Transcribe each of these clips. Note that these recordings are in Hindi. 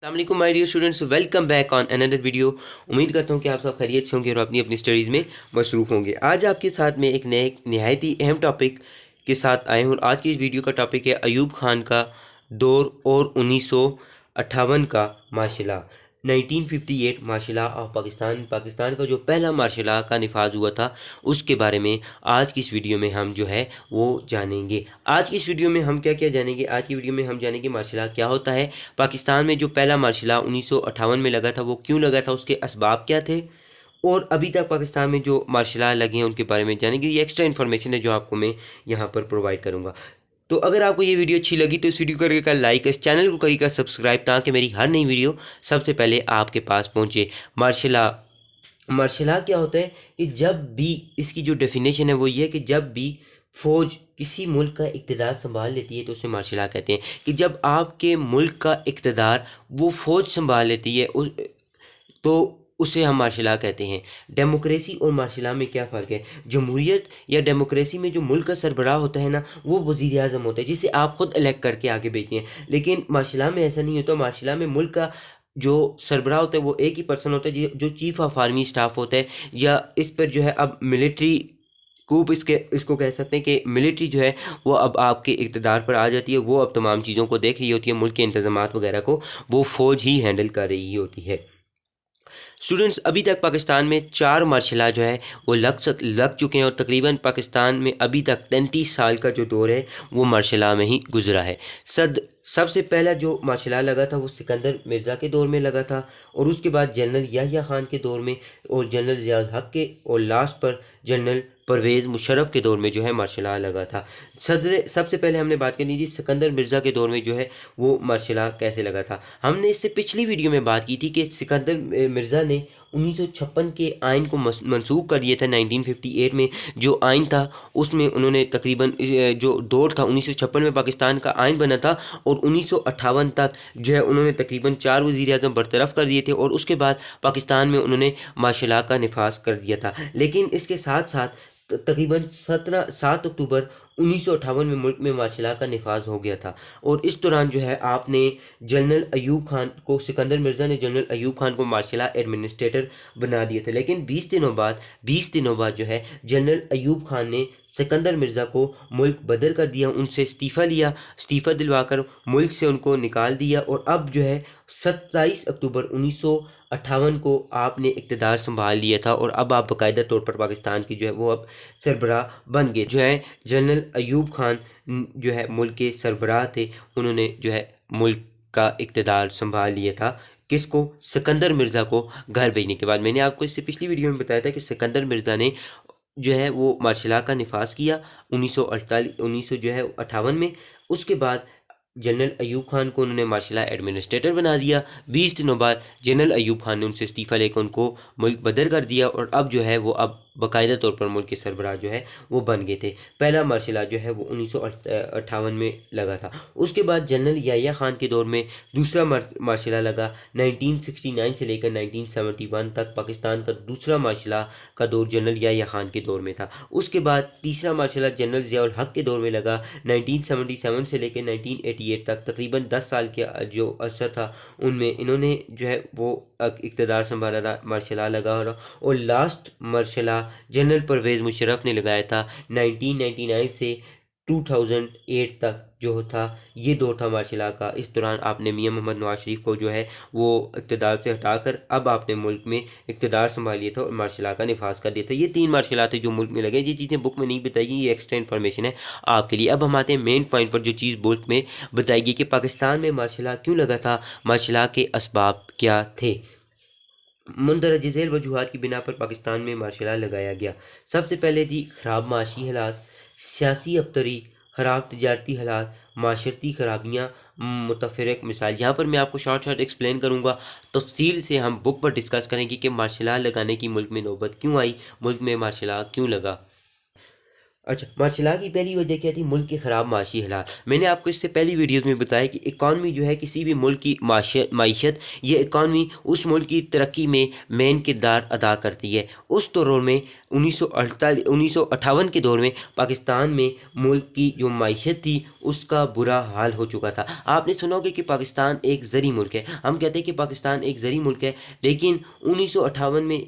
अस्सलाम my dear students, welcome back on another video. उम्मीद करता हूँ कि आप सब खैरियत से होंगे और अपनी अपनी स्टडीज़ में मसरूफ़ होंगे। आज आपके साथ में एक नए नहायत ही अहम टॉपिक के साथ आए हूँ। आज की इस वीडियो का टॉपिक है अयूब खान का दौर और 1958 का martial law, 1958 martial law of Pakistan का जो पहला मार्शल लॉ का निफाज हुआ था उसके बारे में आज की इस वीडियो में हम जो है वो जानेंगे। आज की इस वीडियो में हम क्या क्या जानेंगे? आज की वीडियो में हम जानेंगे मार्शल लॉ क्या होता है, पाकिस्तान में जो पहला मार्शल लॉ 1958 में लगा था वो क्यों लगा था, उसके असबाब क्या थे, और अभी तक पाकिस्तान में जो मार्शल लॉ लगे हैं उनके बारे में जानेंगे। ये एक्स्ट्रा इन्फॉर्मेशन है जो आपको मैं यहाँ पर प्रोवाइड करूँगा। तो अगर आपको ये वीडियो अच्छी लगी तो इस वीडियो को करिएगा लाइक, इस चैनल को करिएगा सब्सक्राइब, ताकि मेरी हर नई वीडियो सबसे पहले आपके पास पहुँचे। मार्शल लॉ क्या होता है कि जब भी, इसकी जो डेफिनेशन है वो ये है कि जब भी फ़ौज किसी मुल्क का इक़्तिदार संभाल लेती है तो उसे मार्शल लॉ कहते हैं। कि जब आपके मुल्क का इक़्तिदार वो फ़ौज संभाल लेती है तो उसे हम मार्शल लॉ कहते हैं। डेमोक्रेसी और मार्शल लॉ में क्या फ़र्क है? जमहूरियत या डेमोक्रेसी में जो मुल्क का सरबराह होता है ना, वो वज़ीर आज़म होता है जिसे आप ख़ुद इलेक्ट करके आगे भेजते हैं। लेकिन मार्शल लॉ में ऐसा नहीं होता। मार्शल लॉ में मुल्क का जो सरबराह होता है वो एक ही पर्सन होता है जो चीफ़ ऑफ आर्मी स्टाफ होता है, या इस पर जो है अब मिलिट्री कूप इसको कह सकते हैं कि मिलिट्री जो है वो अब आपके इक़्तिदार पर आ जाती है। वो अब तमाम चीज़ों को देख रही होती है, मुल्क के इंतज़ामात वगैरह को वो फ़ौज ही हैंडल कर रही होती है। स्टूडेंट्स, अभी तक पाकिस्तान में 4 मार्शल लॉ जो है वो लग चुके हैं और तकरीबन पाकिस्तान में अभी तक 33 साल का जो दौर है वो मार्शल लॉ में ही गुजरा है। सबसे पहला जो मार्शल लॉ लगा था वो सिकंदर मिर्ज़ा के दौर में लगा था, और उसके बाद जनरल याहिया खान के दौर में, और जनरल ज़िया हक के, और लास्ट पर जनरल परवेज़ मुशर्रफ के दौर में जो है मार्शल लॉ लगा था। सबसे पहले हमने बात करनी थी सिकंदर मिर्ज़ा के दौर में जो है वो मार्शल लॉ कैसे लगा था। हमने इससे पिछली वीडियो में बात की थी कि सिकंदर मिर्ज़ा ने 1956 के आइन को मनसूख कर दिया था। 1958 में जो आइन था उसमें उन्होंने तकरीबन जो दौर था 1956 में पाकिस्तान का आइन बना था, और 1958 तक जो है उन्होंने तकरीबन 4 वज़ीर आज़म बरतरफ़ कर दिए थे, और उसके बाद पाकिस्तान में उन्होंने मार्शल लॉ का नफाज कर दिया था। लेकिन इसके साथ साथ तकरीबन 7 अक्टूबर 1958 में मुल्क में मार्शल लॉ का नफाज हो गया था, और इस दौरान जो है आपने जनरल अयूब खान को, सिकंदर मिर्ज़ा ने जनरल अयूब खान को मार्शल लॉ एडमिनिस्ट्रेटर बना दिए थे। लेकिन 20 दिनों बाद जो है जनरल अयूब खान ने सिकंदर मिर्ज़ा को मुल्क बदर कर दिया, उनसे इस्तीफ़ा दिलवाकर मुल्क से उनको निकाल दिया, और अब जो है 27 अक्टूबर 1958 को आपने इक़्तिदार संभाल लिया था, और अब आप बाकायदा तौर पर पाकिस्तान की जो है वो अब सरबराह बन गए। जो है जनरल अयूब खान जो है मुल्क के सरबराह थे, उन्होंने जो है मुल्क का इक़्तिदार संभाल लिया था। किसको? सिकंदर मिर्ज़ा को घर भेजने के बाद। मैंने आपको इससे पिछली वीडियो में बताया था कि सिकंदर मिर्ज़ा ने जो है वो मार्शल लॉ का नफाज किया 1958 में। उसके बाद जनरल अयूब खान को उन्होंने मार्शल लॉ एडमिनिस्ट्रेटर बना दिया। 20 दिनों बाद जनरल अयूब खान ने उनसे इस्तीफ़ा लेकर उनको मुल्क बदर कर दिया, और अब जो है वो अब बाकायदा तौर पर मुल्क के सरबराह जो है वो बन गए थे। पहला मार्शल लॉ जो है वो 1958 में लगा था। उसके बाद जनरल याहिया खान के दौर में दूसरा मार्शल लॉ लगा। 1969 से लेकर 1971 तक पाकिस्तान का दूसरा मार्शल लॉ का दौर जनरल याहिया खान के दौर में था। उसके बाद तीसरा मार्शल लॉ जनरल ज़िया हक के दौर में लगा। 1977 से लेकर 1988 तक तकरीबन 10 साल के जो अरसा था उनमें इन्होंने जो है वो इक़्तिदार संभाला था, मार्शल लॉ लगा। और last martial law general Pervez Musharraf ने लगाया था 1999 से 2008 तक जो था, ये दौर था मार्शल लॉ का। इस दौरान आपने मियां मोहम्मद नवाज शरीफ को जो है वो इक़्तिदार से हटाकर अब आपने मुल्क में इक़्तिदार संभाल लिया था और मार्शल लॉ का नफाज कर दिया था। ये 3 मार्शल लॉ थे जो मुल्क में लगे। ये चीज़ें बुक में नहीं बताई गई, ये एक्स्ट्रा इन्फॉर्मेशन है आपके लिए। अब हम आते हैं मेन पॉइंट पर, जो चीज़ बुक में बताई गई कि पाकिस्तान में मार्शल लॉ क्यों लगा था, मार्शल लॉ के असबाब क्या थे। मुंदरज झैल वजूहात की बिना पर पाकिस्तान में मार्शल लॉ लगाया गया। सबसे पहले थी ख़राब माशी हालात, सियासी अबतरी, ख़राब तजारती हालात, माशरती खराबियाँ, मुतफ़रक मिसाल। यहाँ पर मैं आपको शॉर्ट एक्सप्लेन करूँगा, तफसील से हम बुक पर डिस्कस करेंगे कि मार्शल लॉ लगाने की मुल्क में नौबत क्यों आई, मुल्क में मार्शल लॉ क्यों लगा। अच्छा, मार्शल लॉ की पहली वजह क्या थी? मुल्क के ख़राब माशी हालात। मैंने आपको इससे पहली वीडियोज़ में बताया कि इकॉनमी जो है किसी भी मुल्क की माशियत या इकॉनमी उस मुल्क की तरक्की में मेन किरदार अदा करती है। उस दौर में 1958 के दौर में पाकिस्तान में मुल्क की जो माशियत थी उसका बुरा हाल हो चुका था। आपने सुना होगा कि पाकिस्तान एक ज़री मुल्क है। हम कहते हैं कि पाकिस्तान एक ज़री मुल्क है, लेकिन 1958 में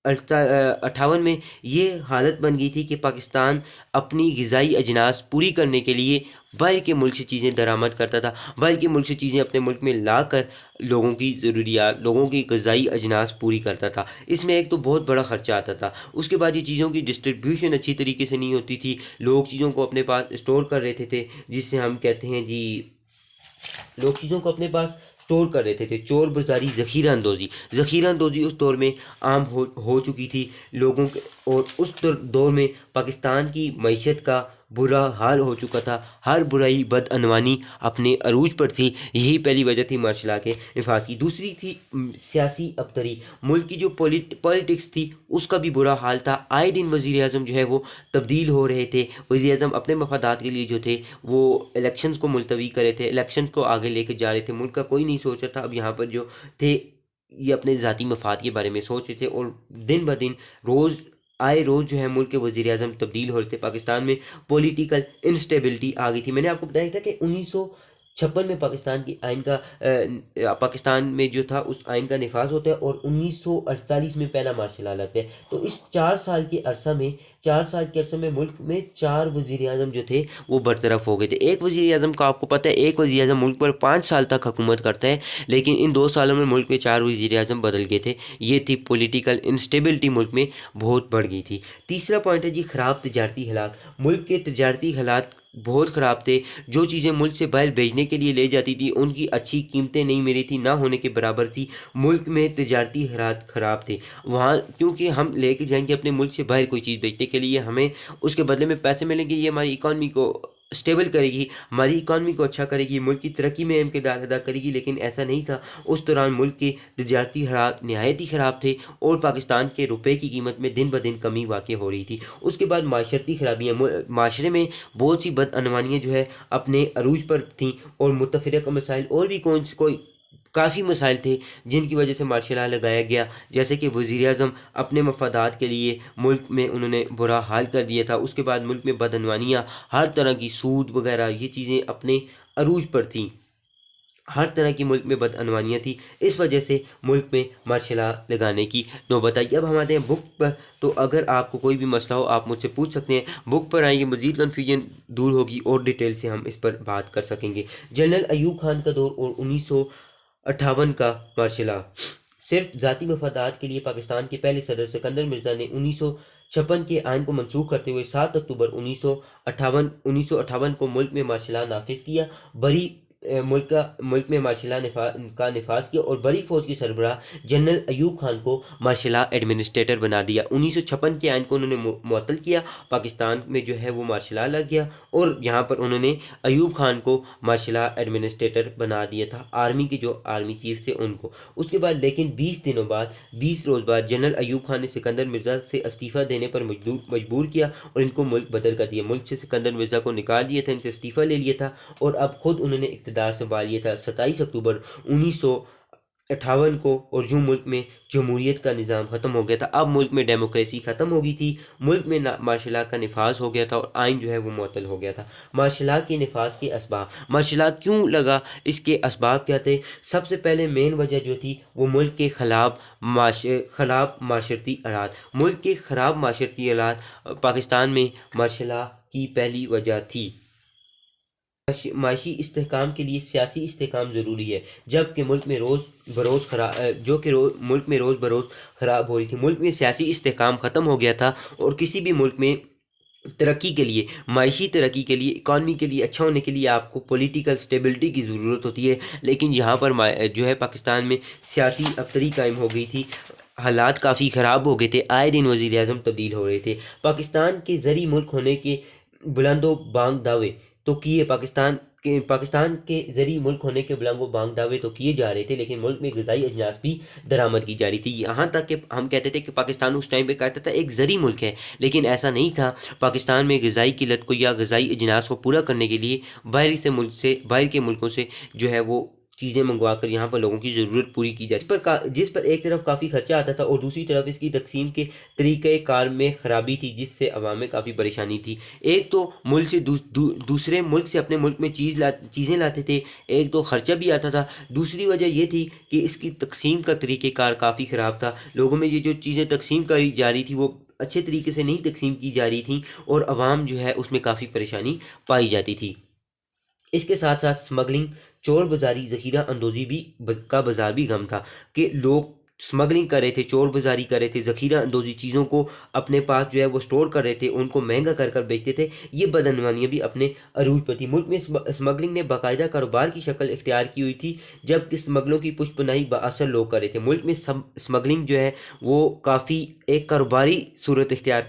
1958 में ये हालत बन गई थी कि पाकिस्तान अपनी ग़िज़ाई अजनास पूरी करने के लिए बाहर के मुल्क से चीज़ें दरामद करता था। बाहर के मुल्क से चीज़ें अपने मुल्क में ला कर लोगों की ज़रूरियात, लोगों की ग़िज़ाई अजनास पूरी करता था। इसमें एक तो बहुत बड़ा ख़र्चा आता था। उसके बाद ये चीज़ों की डिस्ट्रीब्यूशन अच्छी तरीके से नहीं होती थी। लोग चीज़ों को अपने पास स्टोर कर रहते थे, जिससे हम कहते हैं जी, लोग चीज़ों को अपने पास स्टोर कर रहे थे। चोर बाज़ारी, ज़ख़ीरा अंदोज़ी उस दौर में आम हो चुकी थी लोगों के। और उस दौर में पाकिस्तान की मईशत का बुरा हाल हो चुका था। हर बुराई बदअनवानी अपने अरूज पर थी। यही पहली वजह थी मार्शल लॉ के नफाज की। दूसरी थी सियासी अबतरी। मुल्क की जो पॉलिटिक्स थी उसका भी बुरा हाल था। आए दिन वज़ीर आज़म जो है वो तब्दील हो रहे थे। वज़ीर आज़म अपने मफादात के लिए जो थे वो इलेक्शंस को मुलतवी करे थे, इलेक्शंस को आगे लेके जा रहे थे। मुल्क का कोई नहीं सोच रहा था। अब यहाँ पर जो थे ये अपने ज़ाती मफाद के बारे में सोच रहे थे, और दिन ब दिन रोज़ जो है मुल्क के वज़ीर आज़म तब्दील हो रहे थे। पाकिस्तान में पॉलिटिकल इंस्टेबिलिटी आ गई थी। मैंने आपको बताया था कि 1956 में पाकिस्तान की आइन का पाकिस्तान में जो था उस आइन का निफाज होता है, और 1948 में पहला मार्शल लॉ लगता है। तो इस 4 साल के अरसे में मुल्क में 4 वज़ीर आज़म जो थे वो बरतरफ हो गए थे। एक वज़ीर आज़म का आपको पता है, एक वज़ीर आज़म मुल्क पर 5 साल तक हुकूमत करता है, लेकिन इन 2 सालों में मुल्क में 4 वज़ीर आज़म बदल गए थे। ये थी पॉलिटिकल इंस्टेबिलिटी मुल्क में बहुत बढ़ गई थी। तीसरा पॉइंट है जी ख़राब तजारती हालात। मुल्क के तजारती हालात बहुत ख़राब थे। जो चीज़ें मुल्क से बाहर भेजने के लिए ले जाती थी उनकी अच्छी कीमतें नहीं मिली थी, ना होने के बराबर थी। मुल्क में तजारती हालात ख़राब थे वहाँ, क्योंकि हम लेके जाएंगे अपने मुल्क से बाहर कोई चीज़ बेचने के लिए, हमें उसके बदले में पैसे मिलेंगे। ये हमारी इकॉनमी को स्टेबल करेगी, हमारी इकॉनमी को अच्छा करेगी, मुल्क की तरक्की में अहम किरदार अदा करेगी। लेकिन ऐसा नहीं था। उस दौरान मुल्क के तजारती हालात नहायत ही ख़राब थे, और पाकिस्तान के रुपए की कीमत में दिन ब दिन कमी वाक़ई हो रही थी। उसके बाद माशरती खराबियाँ, माशरे में बहुत सी बदअनवानियाँ जो है अपने अरूज पर थीं, और मुतफ़र्रिक़ा मसाइल और भी कोई काफ़ी मसाइल थे जिनकी वजह से मार्शल लॉ लगाया गया। जैसे कि वज़ीर आज़म अपने मफादात के लिए मुल्क में उन्होंने बुरा हाल कर दिया था। उसके बाद मुल्क में बदअनवानियाँ, हर तरह की सूद वगैरह ये चीज़ें अपने अरूज पर थीं। हर तरह की मुल्क में बदअनवानियाँ थी। इस वजह से मुल्क में मार्शल लॉ लगाने की नौबत आई। अब हम आते हैं बुक पर। तो अगर आपको कोई भी मसला हो आप मुझसे पूछ सकते हैं। बुक पर आएंगे, मज़ीद कन्फ्यूजन दूर होगी और डिटेल से हम इस पर बात कर सकेंगे। जनरल अयूब खान का दौर और 1958 का मार्शल लॉ। सिर्फ ज़ाती मफादात के लिए पाकिस्तान के पहले सदर सिकंदर मिर्ज़ा ने 1956 के आइन को मनसूख करते हुए 7 अक्टूबर 1958 को मुल्क में मार्शल लॉ नाफिज किया। मुल्क में मार्शल लॉ का निफाज किया, और बड़ी फौज के सरबराह जनरल अयूब खान को मार्शल लॉ एडमिनिस्ट्रेटर बना दिया। 1956 के आइन को उन्होंने मुअत्तल किया। पाकिस्तान में जो है वो मार्शल लॉ लग गया, और यहाँ पर उन्होंने अयूब खान को मार्शल लॉ एडमिनिस्ट्रेटर बना दिया था, आर्मी के जो आर्मी चीफ थे उनको। उसके बाद लेकिन 20 रोज़ बाद जनरल अयूब खान ने सिकंदर मिर्ज़ा से इस्तीफ़ा देने पर मजबूर किया, और इनको मुल्क बदल कर दिया। मुल्क से सिकंदर मिर्ज़ा को निकाल दिया था, इनसे इस्तीफ़ा ले लिया था, और अब खुद उन्होंने इक़्तिदार संभाल लिया था 27 अक्टूबर 1958 को। और जो मुल्क में जमहूरियत का निज़ाम ख़त्म हो गया था, अब मुल्क में डेमोक्रेसी ख़त्म हो गई थी। मुल्क में मार्शल लॉ का निफाज हो गया था, और आइन जो है वो मुअत्तल हो गया था। मार्शल लॉ के निफाज के असबाब, मार्शल लॉ क्यों लगा, इसके असबाब क्या थे? सबसे पहले मेन वजह जो थी वो मुल्क के ख़राब माशरती हालात। मुल्क के ख़राब माशरती हालात पाकिस्तान में मार्शल लॉ की पहली वजह थी। माशी इस्तेहकाम के लिए सियासी इस्तेहकाम ज़रूरी है, जबकि मुल्क में रोज़ बरोज़ ख़राब हो रही थी। मुल्क में सियासी इस्तेहकाम ख़त्म हो गया था, और किसी भी मुल्क में तरक्की के लिए, माशी तरक्की के लिए, इकॉनमी के लिए, अच्छा होने के लिए आपको पॉलिटिकल स्टेबिलिटी की ज़रूरत होती है। लेकिन यहाँ पर जो है पाकिस्तान में सियासी अबतरी कायम हो गई थी। हालात काफ़ी ख़राब हो गए थे। आए दिन वज़ीर आज़म तब्दील हो रहे थे। पाकिस्तान के ज़री मुल्क होने के बुलंदो बांग दावे तो किए। पाकिस्तान पाकिस्तान के ज़रिए मुल्क होने के बिलांगो बांग दावे तो किए जा रहे थे, लेकिन मुल्क में ग़िज़ाई अजनास भी दरामद की जा रही थी। यहाँ तक कि हम कहते थे कि पाकिस्तान उस टाइम पे कहता था एक ज़री मुल्क है, लेकिन ऐसा नहीं था। पाकिस्तान में ग़िज़ाई किल्लत को या ग़िज़ाई अजनास को पूरा करने के लिए बाहर के मुल्कों से जो है वो चीज़ें मंगवा कर यहाँ पर लोगों की ज़रूरत पूरी की जाती, जिस पर एक तरफ काफ़ी खर्चा आता था और दूसरी तरफ इसकी तकसीम के तरीक़ेकार में ख़राबी थी, जिससे अवाम में काफ़ी परेशानी थी। एक तो मुल्क से दूसरे मुल्क से अपने मुल्क में चीज़ें लाते थे, एक तो ख़र्चा भी आता था। दूसरी वजह यह थी कि इसकी तकसीम का तरीक़ेकार काफ़ी ख़राब था। लोगों में ये जो चीज़ें तकसीम करी जा रही थी वो अच्छे तरीके से नहीं तकसीम की जा रही थी और अवाम जो है उसमें काफ़ी परेशानी पाई जाती थी। इसके साथ साथ स्मगलिंग, चोर बाज़ारी, ज़ख़ीरा अंदोज़ी का बाज़ार भी कम था कि लोग स्मगलिंग कर रहे थे, चोर बाज़ारी कर रहे थे, ज़ख़ीरा अंदोज़ी चीज़ों को अपने पास जो है वो स्टोर कर रहे थे, उनको महंगा कर बेचते थे। ये बदअनवानियाँ भी अपने अरूज पर थी। मुल्क में स्मगलिंग ने बाकायदा कारोबार की शक्ल इख्तियार की हुई थी, जबकि स्मगलों की पुष्पनाई बाअसर लोग कर रहे थे। मुल्क में स्मगलिंग जो है वो काफ़ी एक कारोबारी सूरत इख्तियार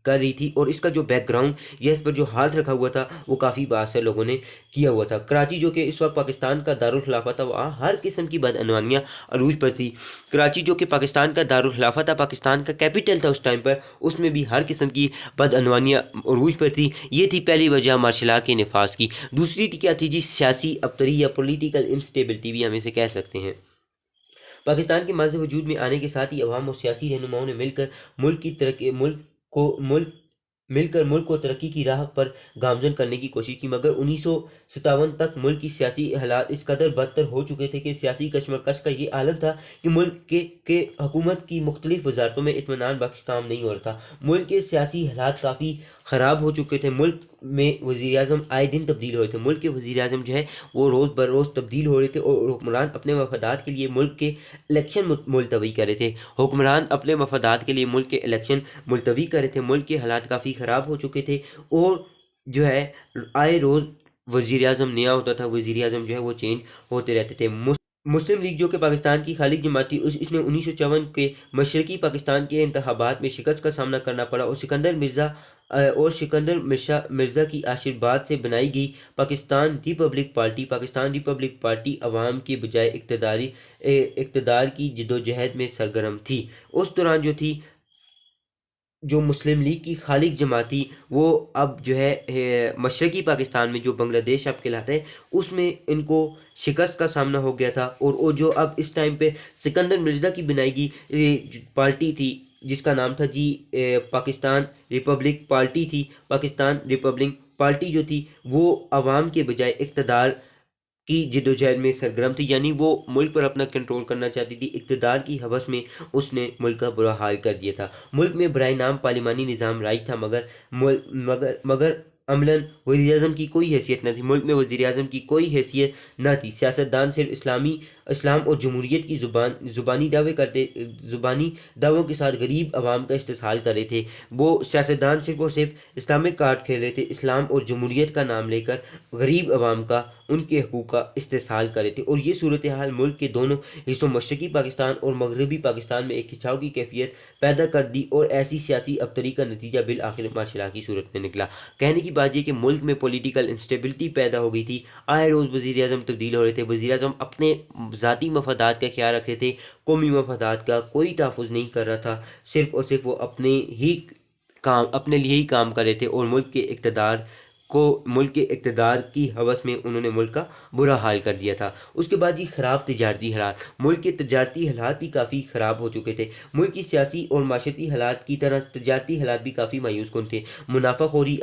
कर रही थी और इसका जो बैकग्राउंड या इस पर जो हाथ रखा हुआ था वो काफ़ी बाअसर लोगों ने किया हुआ था। कराची जो कि इस वक्त पाकिस्तान का दारुल खिलाफा था, वहाँ हर किस्म की बदअनवानियाँ अरूज पर थी। कराची जो कि पाकिस्तान का दारुल खिलाफा था, पाकिस्तान का कैपिटल था उस टाइम पर, उसमें भी हर किस्म की बदअनवानियाँ अरूज पर थी। ये थी पहली वजह मार्शल लॉ के नफाज की। दूसरी क्या थी जी, सियासी अबतरी या पॉलिटिकल इंस्टेबिलिटी भी हम इसे कह सकते हैं। पाकिस्तान के माज़ वजूद में आने के साथ ही अवाम और सियासी रहनुमाओं ने मिलकर मुल्क को तरक्की की राह पर गामजन करने की कोशिश की, मगर 1957 तक मुल्क की सियासी हालात इस कदर बदतर हो चुके थे कि सियासी कशमकश का ये आलम था कि मुल्क के हुकूमत की मुख्तलिफ वजारतों में इत्मीनान बख्श काम नहीं हो रहा था। मुल्क के सियासी हालात काफ़ी ख़राब हो चुके थे। मुल्क में वज़ीर-ए-आज़म आए दिन तब्दील हो रहे थे। मुल्क के वज़ीर-ए-आज़म जो है वो रोज़ बरोज़ तब्दील हो रहे थे और हुक्मरान अपने मफादात के लिए मुल्क के इलेक्शन मुलतवी कर रहे थे। हुक्मरान अपने मफादात के लिए मुल्क के इलेक्शन मुलतवी कर रहे थे। मुल्क के हालात काफ़ी ख़राब हो चुके थे और जो है आए रोज़ वज़ीर-ए-आज़म नया होता था, वज़ीर-ए-आज़म जो है वो चेंज होते रहते थे। मुस्लिम लीग जो कि पाकिस्तान की खालिद जमात थी, इसने 1954 के मशरकी पाकिस्तान के इंतखाबात में शिकस्त का सामना करना पड़ा और सिकंदर मिर्ज़ा की आशीर्वाद से बनाई गई पाकिस्तान रिपब्लिक पार्टी अवाम के बजाय इक़्तिदार की जदोजहद में सरगर्म थी। उस दौरान जो मुस्लिम लीग की खालिद जमात थी वो अब जो है मशरकी पाकिस्तान में जो बांग्लादेश अब कहलाता है उसमें इनको शिकस्त का सामना हो गया था और वो जो अब इस टाइम पे सिकंदर मिर्ज़ा की बनाई गई पार्टी थी जिसका नाम था जी पाकिस्तान रिपब्लिक पार्टी थी। पाकिस्तान रिपब्लिक पार्टी जो थी वो अवाम के बजाय इक़्तिदार की जद्दोजहद में सरगर्म थी, यानी वो मुल्क पर अपना कंट्रोल करना चाहती थी। इक़्तिदार की हवस में उसने मुल्क का बुरा हाल कर दिया था। मुल्क में बराए नाम पार्लिमानी निज़ाम राइज था, मगर अमलन वज़ीर-ए-आज़म की कोई हैसियत न थी। मुल्क में वज़ीर-ए-आज़म की कोई हैसियत न थी। सियासतदान सिर्फ इस्लाम और जमहूरियत की ज़ुबानी दावों के साथ गरीब अवाम का इस्तेसाल कर रहे थे। वो सियासतदान सिर्फ और सिर्फ इस्लामिक कार्ड खेल रहे थे। इस्लाम और जमहूरियत का नाम लेकर गरीब अवाम का, उनके हकूक़ का इस्तेसाल कर रहे थे और ये सूरत हाल मुल्क के दोनों हिस्सों मशरकी पाकिस्तान और मगरबी पाकिस्तान में एक खिंचाव की कैफियत पैदा कर दी और ऐसी सियासी अबतरी का नतीजा बिल आखिर मार्शल लॉ की सूरत में निकला। कहने की बात यह कि मुल्क में पॉलिटिकल इंस्टेबिलिटी पैदा हो गई थी। आए रोज़ वज़ीर-ए-आज़म तब्दील हो रहे थे। वज़ीर-ए-आज़म अपने ज़ाती मफादात का ख्याल रखते थे, कौमी मफादात का कोई तहफ़्फ़ुज़ नहीं कर रहा था। सिर्फ़ और सिर्फ वो अपने लिए ही काम कर रहे थे और मुल्क के इक़्तिदार की हवस में उन्होंने मुल्क का बुरा हाल कर दिया था। उसके बाद जी ख़राब तजारती हालात। मुल्क के तजारती हालात भी काफ़ी ख़राब हो चुके थे। मुल्क की सियासी और माशरती हालात की तरह तजारती हालात भी काफ़ी मायूसकुन थे। मुनाफाखोरी,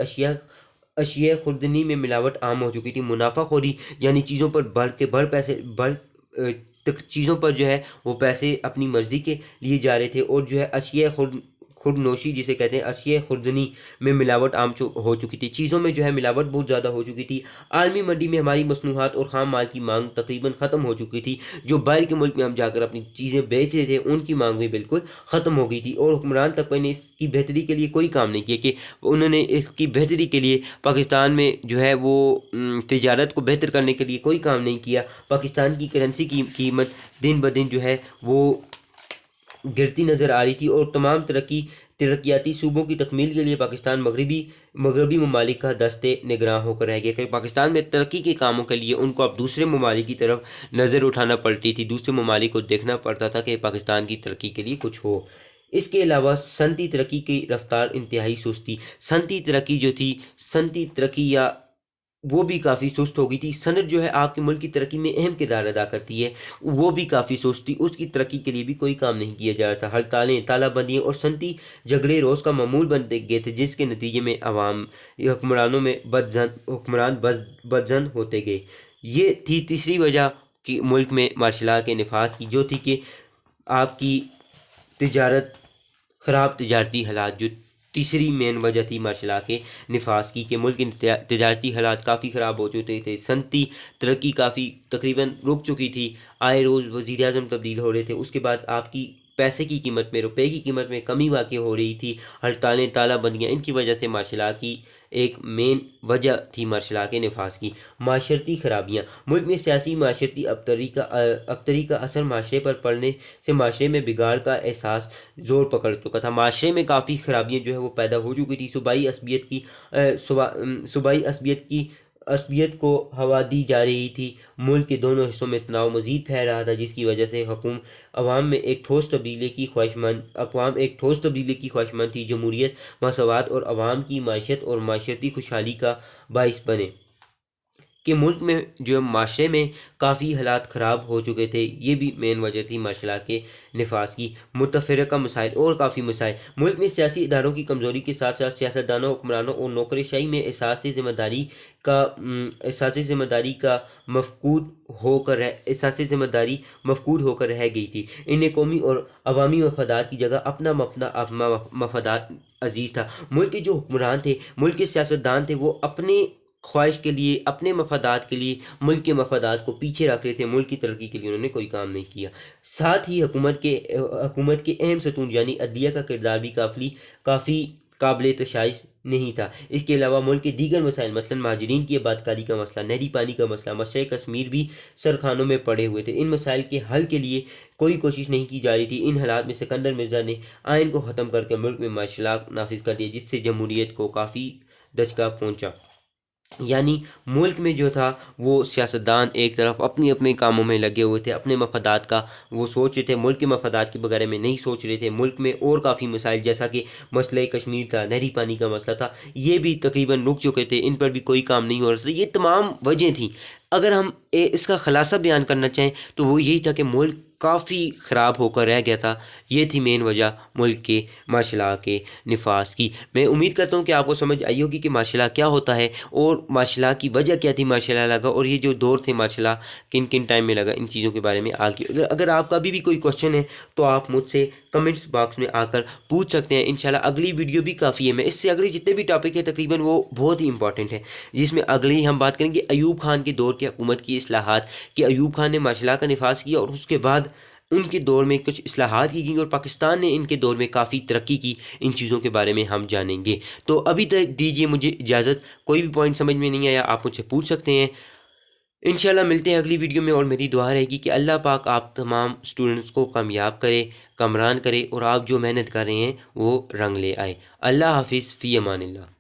अशिया खुर्दनी में मिलावट आम हो चुकी थी। मुनाफाखोरी यानी चीज़ों पर जो है वो पैसे अपनी मर्ज़ी के लिए जा रहे थे और जो है अशिया खुर्दनोशी जिसे कहते हैं, अशिया खुर्दनी में मिलावट आम हो चुकी थी। चीज़ों में जो है मिलावट बहुत ज़्यादा हो चुकी थी। आलमी मंडी में हमारी मसनूहात और ख़ाम माल की मांग तकरीबन ख़त्म हो चुकी थी। जो बाहर के मुल्क में हम जाकर अपनी चीज़ें बेच रहे थे उनकी मांग भी बिल्कुल ख़त्म हो गई थी और हुक्मरान तक ने इसकी बेहतरी के लिए कोई काम नहीं किया कि उन्होंने इसकी बेहतरी के लिए पाकिस्तान में जो है वो तिजारत को बेहतर करने के लिए कोई काम नहीं किया। पाकिस्तान की करेंसी की कीमत दिन ब दिन जो है वो गिरती नज़र आ रही थी और तमाम तरक्याती सूबों की तकमील के लिए पाकिस्तान मगरबी मगरबी ममालिक का दस्ते निगरान होकर रह गया कि पाकिस्तान में तरक्की के कामों के लिए उनको अब दूसरे ममालिक की तरफ नज़र उठाना पड़ती थी, दूसरे ममालिक को देखना पड़ता था कि पाकिस्तान की तरक्की के लिए कुछ हो। इसके अलावा सनती तरक्की की रफ्तार इंतहाई सुस्त थी। सनती तरक्की जो थी, सनती तरक्की या वो भी काफ़ी सुस्त हो गई थी। सनत जो है आपके मुल्क की तरक्की में अहम किरदार अदा करती है, वो भी काफ़ी सुस्त थी। उसकी तरक्की के लिए भी कोई काम नहीं किया जा रहा था। हड़तालें, तालाबंदियाँ और सनती झगड़े रोज़ का मामूल बन गए थे, जिसके नतीजे में अवाम हुक्मरानों में बदजन होते गए। ये थी तीसरी वजह कि मुल्क में मार्शल लॉ के नफाज की, जो थी कि आपकी तिजारत, ख़राब तिजारती हालात, जो तीसरी मेन वजह थी मार्शल लॉ के नफाज की, कि मुल्क के तिजारती हालात काफ़ी ख़राब हो चुके थे। सनती तरक्की काफ़ी तकरीबन रुक चुकी थी। आए रोज़ वज़ीर आज़म तब्दील हो रहे थे। उसके बाद आपकी पैसे की कीमत में, रुपए की कीमत में कमी वाक़ई हो रही थी। हड़तालें, तालाबंदियाँ, इनकी वजह से मार्शल लॉ की एक मेन वजह थी मार्शल लॉ के नफाज की। माशरती खराबियाँ, मुल्क में सियासी माशरती अबतरी का असर माशरे पर पड़ने से माशरे में बिगाड़ का एहसास ज़ोर पकड़ चुका था। माशरे में काफ़ी खराबियाँ जो है वो पैदा हो चुकी थी। सूबाई असबियत को हवा दी जा रही थी। मुल्क के दोनों हिस्सों में तनाव मज़ीद फैल रहा था, जिसकी वजह से अवाम एक ठोस तब्दीली की ख्वाहिशमंद थी। जमहूरियत, मसावत और अवाम की माशियत और माशरती खुशहाली का बाइस बने कि मुल्क में जो माशरे में काफ़ी हालात ख़राब हो चुके थे। ये भी मेन वजह थी मार्शल लॉ के नफाज की। मुतफ़र्रिक़ा मसाइल और काफ़ी मसाइल, मुल्क में सियासी इदारों की कमज़ोरी के साथ साथ सियासतदानों, हुक्मरानों और नौकरशाही में एहसास ज़िम्मेदारी मफकूद होकर रह गई थी। इन्हें कौमी और अवामी मफादात की जगह अपना मफादात अजीज़ था। मुल्क के जो हुक्मरान थे, मुल्क के सियासतदान थे, वो अपने ख्वाहिश के लिए, अपने मफादात के लिए मुल्क के मफादात को पीछे रख रहे थे। मुल्क की तरक्की के लिए उन्होंने कोई काम नहीं किया। साथ ही हुकूमत के अहम सतून यानी अदलिया का किरदार भी काफ़ी काबिल तशाइश नहीं था। इसके अलावा मुल्क के दीगर मसाइल, मसलन महाजरीन की आबादकारी का मसला, नहरी पानी का मसला, मसले कश्मीर भी सरखानों में पड़े हुए थे। इन मसाइल के हल के लिए कोई कोशिश नहीं की जा रही थी। इन हालात में सिकंदर मिर्ज़ा ने आइन को ख़त्म करके मुल्क में मार्शल लॉ नाफिज कर दिया, जिससे जमहूरियत को काफ़ी दचका पहुँचा। यानी मुल्क में जो था वो सियासतदान एक तरफ अपनी अपने कामों में लगे हुए थे, अपने मफादात का वो सोच रहे थे, मुल्क के मफादात के बारे में नहीं सोच रहे थे। मुल्क में और काफ़ी मसाइल, जैसा कि मसले कश्मीर था, नहरी पानी का मसला था, ये भी तकरीबन रुक चुके थे। इन पर भी कोई काम नहीं हो रहा था। ये तमाम वजह थी। अगर हम इसका ख़ुलासा बयान करना चाहें तो वो यही था कि मुल्क काफ़ी ख़राब होकर रह गया था। ये थी मेन वजह मुल्क के मार्शल लॉ के नफाज की। मैं उम्मीद करता हूँ कि आपको समझ आई होगी कि मार्शल लॉ क्या होता है और मार्शल लॉ की वजह क्या थी मार्शल लॉ लगा, और ये जो दौर थे मार्शल लॉ किन किन टाइम में लगा। इन चीज़ों के बारे में आगे अगर आपका अभी भी कोई क्वेश्चन है तो आप मुझसे कमेंट्स बॉक्स में आकर पूछ सकते हैं। इंशाल्लाह अगली वीडियो भी काफ़ी है। मैं इससे अगले जितने भी टॉपिक है तकरीबन वो बहुत ही इंपॉर्टेंट है, जिसमें अगले ही हम बात करेंगे अयूब खान के दौर की हुकूमत की इस्लाहात, कि अयूब खान ने मार्शल लॉ का नफाज किया और उसके बाद उनके दौर में कुछ इस्लाहात की गई और पाकिस्तान ने इनके दौर में काफ़ी तरक्की की। इन चीज़ों के बारे में हम जानेंगे। तो अभी तक दीजिए मुझे इजाज़त। कोई भी पॉइंट समझ में नहीं आया आप मुझसे पूछ सकते हैं। इंशाल्लाह मिलते हैं अगली वीडियो में, और मेरी दुआ रहेगी कि अल्लाह पाक आप तमाम स्टूडेंट्स को कामयाब करे, कमरान करे, और आप जो मेहनत कर रहे हैं वो रंग ले आए। अल्लाह हाफिज़, फ़ी अमानिल्लाह।